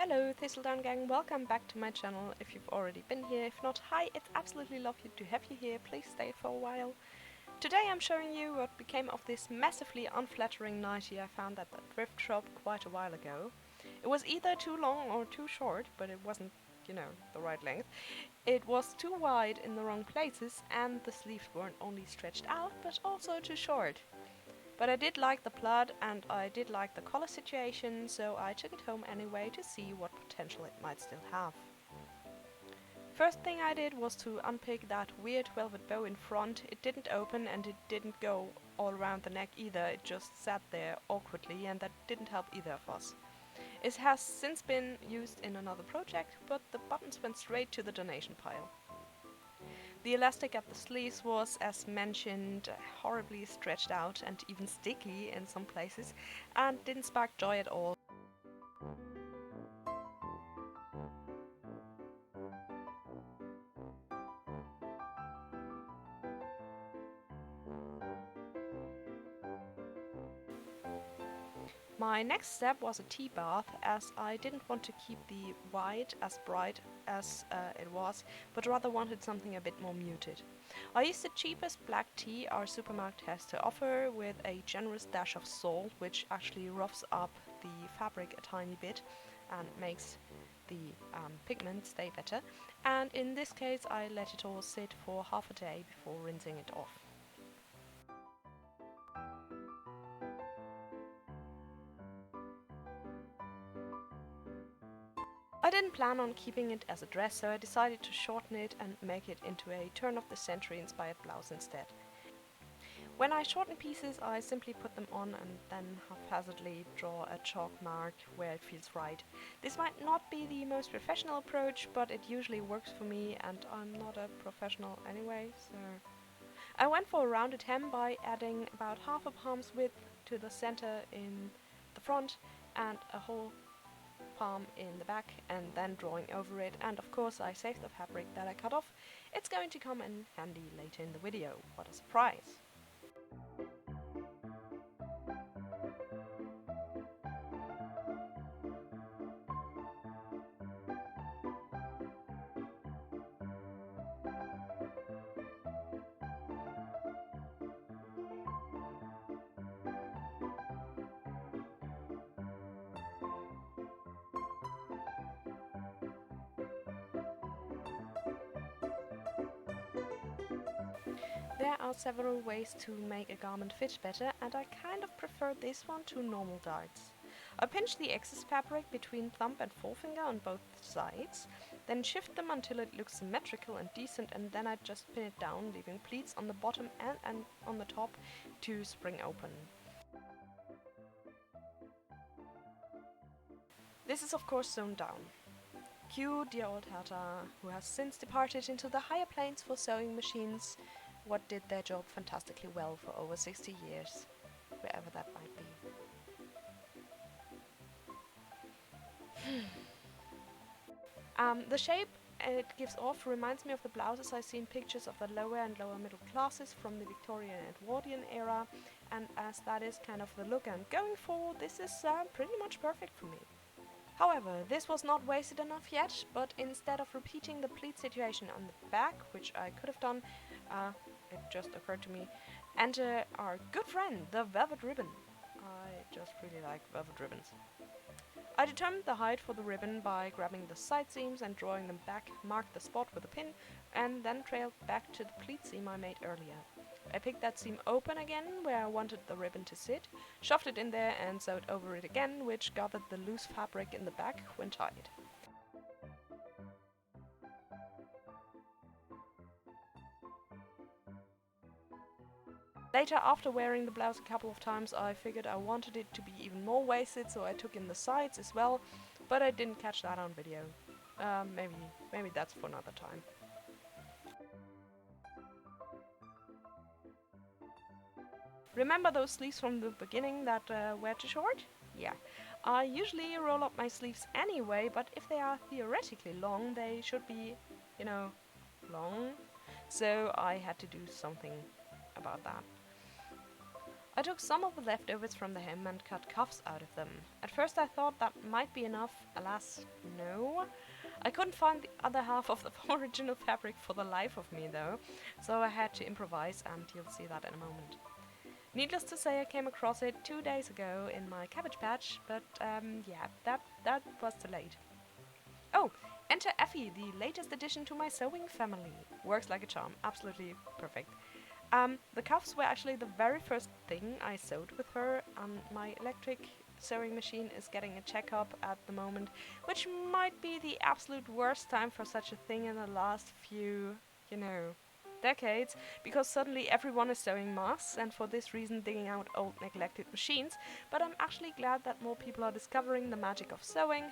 Hello Thistledown Gang, welcome back to my channel if you've already been here. If not, hi, it's absolutely lovely to have you here, please stay for a while. Today I'm showing you what became of this massively unflattering nightie I found at the thrift shop quite a while ago. It was either too long or too short, but it wasn't, the right length. It was too wide in the wrong places and the sleeves weren't only stretched out but also too short. But I did like the plaid and I did like the collar situation, so I took it home anyway to see what potential it might still have. First thing I did was to unpick that weird velvet bow in front. It didn't open and it didn't go all around the neck either, it just sat there awkwardly and that didn't help either of us. It has since been used in another project, but the buttons went straight to the donation pile. The elastic at the sleeves was, as mentioned, horribly stretched out and even sticky in some places, and didn't spark joy at all. My next step was a tea bath, as I didn't want to keep the white as bright as it was, but rather wanted something a bit more muted. I used the cheapest black tea our supermarket has to offer, with a generous dash of salt, which actually roughs up the fabric a tiny bit and makes the pigment stay better. And in this case I let it all sit for half a day before rinsing it off. I didn't plan on keeping it as a dress, so I decided to shorten it and make it into a turn-of-the-century inspired blouse instead. When I shorten pieces, I simply put them on and then haphazardly draw a chalk mark where it feels right. This might not be the most professional approach, but it usually works for me and I'm not a professional anyway, so... I went for a rounded hem by adding about half a palm's width to the center in the front and a whole palm in the back, and then drawing over it, and of course I saved the fabric that I cut off. It's going to come in handy later in the video. What a surprise! There are several ways to make a garment fit better, and I kind of prefer this one to normal darts. I pinch the excess fabric between thumb and forefinger on both sides, then shift them until it looks symmetrical and decent, and then I just pin it down, leaving pleats on the bottom and on the top to spring open. This is of course sewn down. Cue dear old Herta, who has since departed into the higher planes for sewing machines, what did their job fantastically well for over 60 years, wherever that might be. The shape it gives off reminds me of the blouses I see in pictures of the lower and lower middle classes from the Victorian and Edwardian era, and as that is kind of the look I'm going for, this is pretty much perfect for me. However, this was not wasted enough yet, but instead of repeating the pleat situation on the back, which I could have done, it just occurred to me, enter our good friend, the velvet ribbon. I just really like velvet ribbons. I determined the height for the ribbon by grabbing the side seams and drawing them back, marked the spot with a pin, and then trailed back to the pleat seam I made earlier. I picked that seam open again where I wanted the ribbon to sit, shoved it in there and sewed over it again, which gathered the loose fabric in the back when tied. Later, after wearing the blouse a couple of times, I figured I wanted it to be even more waisted, so I took in the sides as well, but I didn't catch that on video. Maybe that's for another time. Remember those sleeves from the beginning that were too short? Yeah. I usually roll up my sleeves anyway, but if they are theoretically long, they should be, long. So I had to do something about that. I took some of the leftovers from the hem and cut cuffs out of them. At first I thought that might be enough, alas, no. I couldn't find the other half of the original fabric for the life of me though, so I had to improvise, and you'll see that in a moment. Needless to say, I came across it 2 days ago in my cabbage patch, but yeah, that was too late. Oh, enter Effie, the latest addition to my sewing family. Works like a charm, absolutely perfect. The cuffs were actually the very first thing I sewed with her, and my electric sewing machine is getting a checkup at the moment, which might be the absolute worst time for such a thing in the last few, decades, because suddenly everyone is sewing masks and for this reason digging out old neglected machines, but I'm actually glad that more people are discovering the magic of sewing,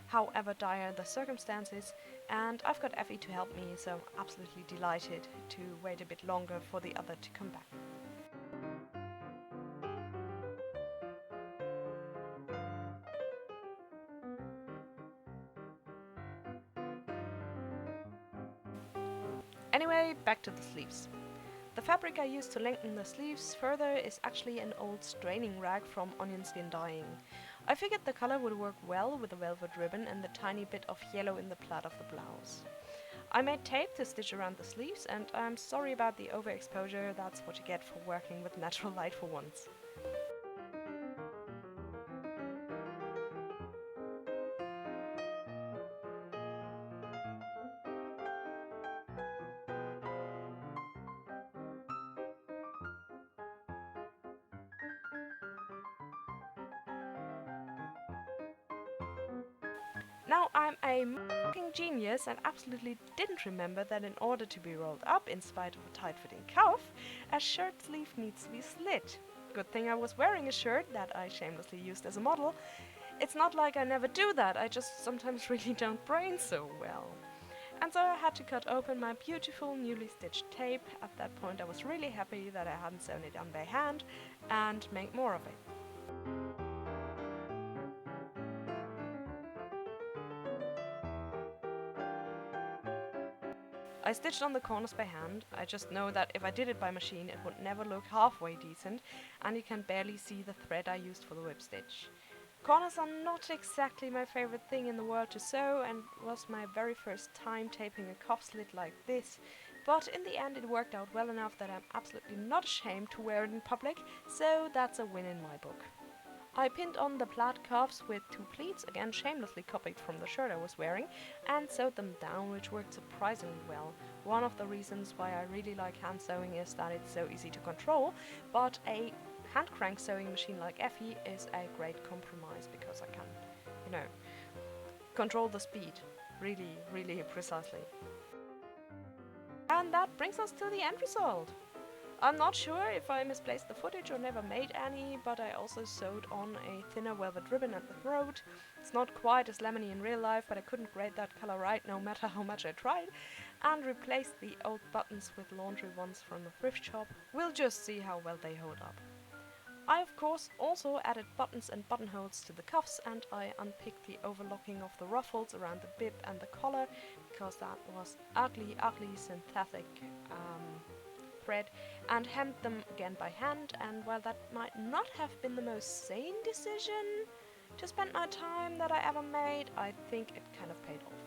however dire the circumstances, and I've got Effie to help me, so I'm absolutely delighted to wait a bit longer for the other to come back. Anyway, back to the sleeves. The fabric I used to lengthen the sleeves further is actually an old straining rag from onion skin dyeing. I figured the color would work well with the velvet ribbon and the tiny bit of yellow in the plaid of the blouse. I made tape to stitch around the sleeves, and I'm sorry about the overexposure, that's what you get for working with natural light for once. Now I'm a fucking genius and absolutely didn't remember that in order to be rolled up in spite of a tight-fitting cuff, a shirt sleeve needs to be slit. Good thing I was wearing a shirt that I shamelessly used as a model. It's not like I never do that, I just sometimes really don't brain so well. And so I had to cut open my beautiful newly stitched tape. At that point I was really happy that I hadn't sewn it on by hand, and make more of it. I stitched on the corners by hand. I just know that if I did it by machine it would never look halfway decent, and you can barely see the thread I used for the whip stitch. Corners are not exactly my favorite thing in the world to sew, and was my very first time taping a cuff slit like this, but in the end it worked out well enough that I'm absolutely not ashamed to wear it in public, so that's a win in my book. I pinned on the plaid cuffs with 2 pleats, again shamelessly copied from the shirt I was wearing, and sewed them down, which worked surprisingly well. One of the reasons why I really like hand sewing is that it's so easy to control, but a hand crank sewing machine like Effie is a great compromise because I can, control the speed really, really precisely. And that brings us to the end result. I'm not sure if I misplaced the footage or never made any, but I also sewed on a thinner velvet ribbon at the throat. It's not quite as lemony in real life, but I couldn't grade that color right no matter how much I tried, and replaced the old buttons with laundry ones from the thrift shop. We'll just see how well they hold up. I of course also added buttons and buttonholes to the cuffs, and I unpicked the overlocking of the ruffles around the bib and the collar, because that was ugly synthetic thread, and hemmed them again by hand, and while that might not have been the most sane decision to spend my time that I ever made, I think it kind of paid off.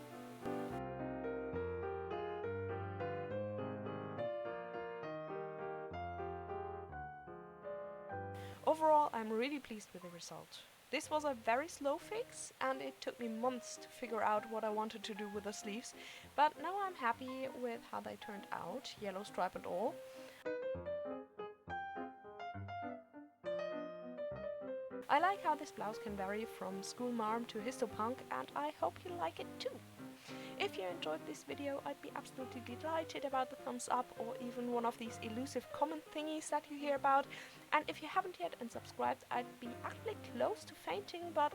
Overall, I'm really pleased with the result. This was a very slow fix, and it took me months to figure out what I wanted to do with the sleeves, but now I'm happy with how they turned out, yellow stripe and all. I like how this blouse can vary from school marm to histopunk, and I hope you like it too. If you enjoyed this video, I'd be absolutely delighted about the thumbs up or even one of these elusive comment thingies that you hear about. And if you haven't yet and subscribed, I'd be actually close to fainting, but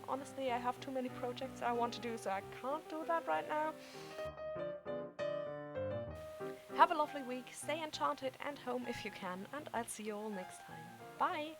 honestly I have too many projects I want to do, so I can't do that right now. Have a lovely week, stay enchanted and home if you can, and I'll see you all next time. Bye!